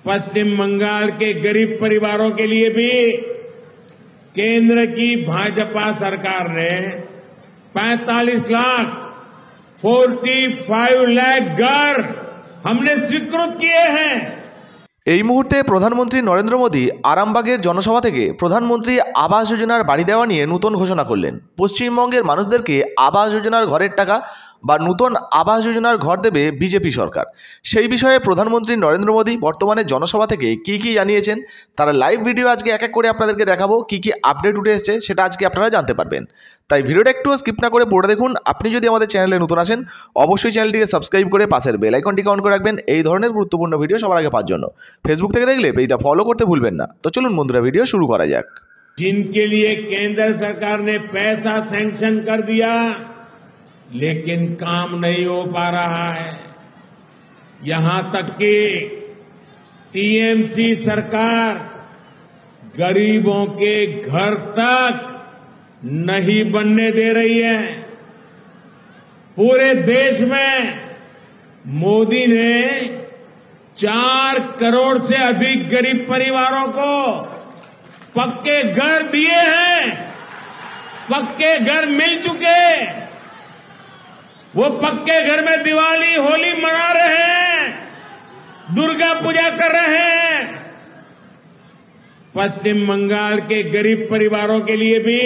पश्चिम बंगाल के गरीब परिवारों के लिए भी केंद्र की भाजपा सरकार ने 45 लाख 45 लाख घर हमने स्वीकृत किए हैं। এই মুহূর্তে প্রধানমন্ত্রী নরেন্দ্র মোদী আরামবাগের জনসভা থেকে প্রধানমন্ত্রী আবাস যোজনার বাড়ি দেওয়া নিয়ে নতুন ঘোষণা করলেন। পশ্চিমবঙ্গের মানুষদেরকে আবাস যোজনার ঘরের টাকা বা নতুন আবাস যোজনার ঘর দেবে বিজেপি সরকার। সেই বিষয়ে প্রধানমন্ত্রী নরেন্দ্র মোদী বর্তমানে জনসভা থেকে কি কি জানিয়েছেন তার লাইভ ভিডিও আজকে এক এক করে আপনাদেরকে দেখাবো। কি কি আপডেট উঠে এসেছে সেটা আজকে আপনারা জানতে পারবেন। তাই ভিডিওটা একটু স্কিপ না করে পুরো দেখুন। আপনি যদি আমাদের চ্যানেলে নতুন আসেন অবশ্যই চ্যানেলটিকে সাবস্ক্রাইব করে পাশের বেল আইকনটিকে অন করে রাখবেন এই ধরনের গুরুত্বপূর্ণ ভিডিও সবার আগে পাওয়ার জন্য। ফেসবুক থেকে দেখলে পেজটা ফলো করতে ভুলবেন না। তো চলুন বন্ধুরা ভিডিও শুরু করা যাক। जिनके लिए केंद्र सरकार ने पैसा सैंक्शन कर दिया लेकिन काम नहीं हो पा रहा है, यहां तक कि टीएमसी सरकार गरीबों के घर तक नहीं बनने दे रही है। पूरे देश में मोदी ने 4 करोड़ से अधिक गरीब परिवारों को पक्के घर दिए हैं, पक्के घर मिल चुके। वो पक्के घर में दिवाली होली मना रहे हैं, दुर्गा पूजा कर रहे हैं। पश्चिम बंगाल के गरीब परिवारों के लिए भी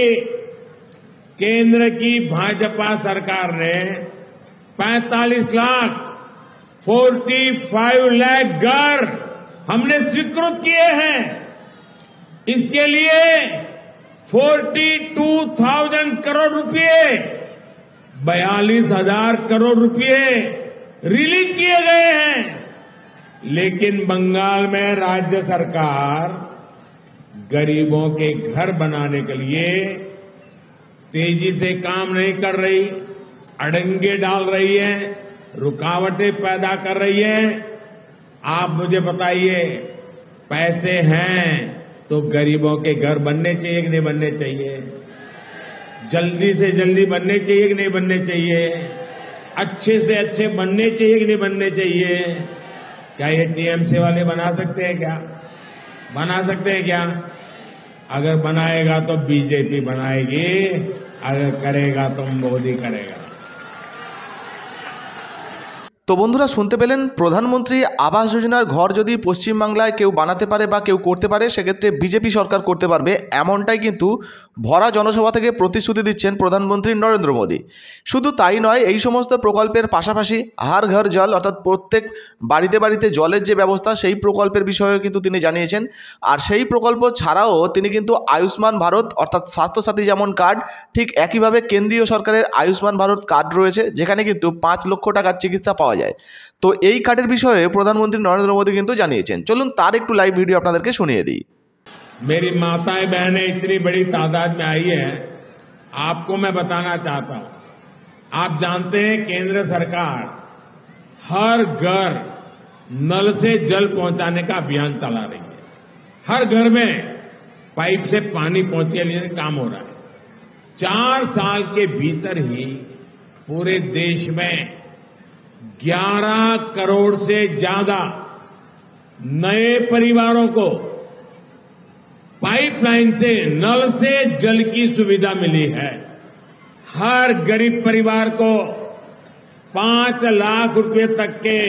केंद्र की भाजपा सरकार ने 45 लाख 45 लाख घर हमने स्वीकृत किए हैं। इसके लिए 42,000 करोड़ रुपए 42,000 करोड़ रुपए रिलीज किए गए हैं। लेकिन बंगाल में राज्य सरकार गरीबों के घर बनाने के लिए तेजी से काम नहीं कर रही, अड़ंगे डाल रही है, रुकावटें पैदा कर रही है। आप मुझे बताइए, पैसे हैं तो गरीबों के घर बनने चाहिए कि नहीं बनने चाहिए? जल्दी से जल्दी बनने चाहिए कि नहीं बनने चाहिए? अच्छे से अच्छे बनने चाहिए कि नहीं बनने चाहिए? क्या ये टीएमसी वाले बना सकते हैं क्या? बना सकते हैं क्या? अगर बनाएगा तो बीजेपी बनाएगी, अगर करेगा तो मोदी करेगा। তো বন্ধুরা শুনতে পেলেন, প্রধানমন্ত্রী আবাস যোজনার ঘর যদি পশ্চিমবাংলায় কেউ বানাতে পারে বা কেউ করতে পারে সেক্ষেত্রে বিজেপি সরকার করতে পারবে, এমনটাই কিন্তু ভরা জনসভা থেকে প্রতিশ্রুতি দিচ্ছেন প্রধানমন্ত্রী নরেন্দ্র মোদী। শুধু তাই নয়, এই সমস্ত প্রকল্পের পাশাপাশি হার ঘর জল অর্থাৎ প্রত্যেক বাড়িতে বাড়িতে জলের যে ব্যবস্থা সেই প্রকল্পের বিষয়েও কিন্তু তিনি জানিয়েছেন। আর সেই প্রকল্প ছাড়াও তিনি কিন্তু আয়ুষ্মান ভারত অর্থাৎ স্বাস্থ্যসাথী যেমন কার্ড, ঠিক একইভাবে কেন্দ্রীয় সরকারের আয়ুষ্মান ভারত কার্ড রয়েছে যেখানে কিন্তু 5 লক্ষ টাকার চিকিৎসা পাওয়া যায়। তো এই কার্ডের বিষয়ে প্রধানমন্ত্রী নরেন্দ্র মোদী কিন্তু জানিয়েছেন। চলুন তার একটু লাইভ ভিডিও আপনাদেরকে শুনিয়ে দিই। मेरी माताएं बहनें इतनी बड़ी तादाद में आई है, आपको मैं बताना चाहता हूं। आप जानते हैं केंद्र सरकार हर घर नल से जल पहुंचाने का अभियान चला रही है। हर घर में पाइप से पानी पहुंचाने का काम हो रहा है। 4 साल के भीतर ही पूरे देश में 11 करोड़ से ज्यादा नए परिवारों को पाइपलाइन से नल से जल की सुविधा मिली है। हर गरीब परिवार को 5 लाख रुपए तक के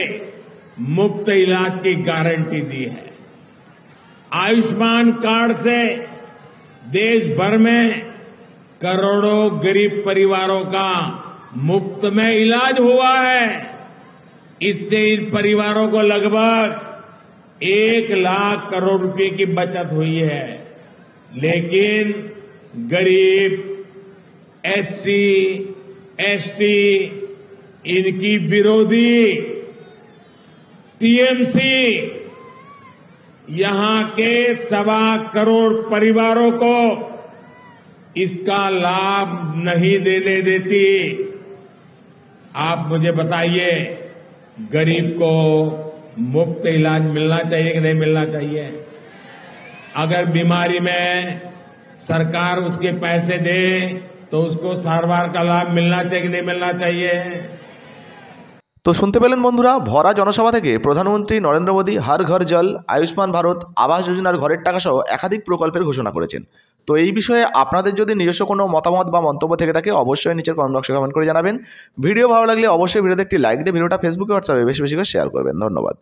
मुफ्त इलाज की गारंटी दी है। आयुष्मान कार्ड से देश भर में करोड़ों गरीब परिवारों का मुफ्त में इलाज हुआ है। इससे इन परिवारों को लगभग 1 लाख करोड़ रुपए की बचत हुई है। लेकिन गरीब, एससी, एसटी, इनकी विरोधी टीएमसी यहां के 1.25 करोड़ परिवारों को इसका लाभ नहीं देने देती। आप मुझे बताइए, गरीब को मुफ्त इलाज मिलना चाहिए कि नहीं मिलना चाहिए? अगर बीमारी में सरकार उसके पैसे दे तो उसको सारवार का लाभ मिलना चाहिए कि नहीं मिलना चाहिए? তো শুনতে পেলেন বন্ধুরা, ভরা জনসভা থেকে প্রধানমন্ত্রী নরেন্দ্র মোদী হর ঘর জল, আয়ুষ্মান ভারত, আবাস যোজনার ঘরের টাকা সহ একাধিক প্রকল্পের ঘোষণা করেছেন। তো এই বিষয়ে আপনাদের যদি নিজস্ব কোনো মতামত বা মন্তব্য থেকে থাকে অবশ্যই নিচের কমেন্ট বক্সে কমেন্ট করে জানাবেন। ভিডিও ভালো লাগলে অবশ্যই ভিডিওতে একটি লাইক দিয়ে ভিডিওটা ফেসবুকে হোয়াটসঅ্যাপে বেশি বেশি করে শেয়ার করবেন। ধন্যবাদ।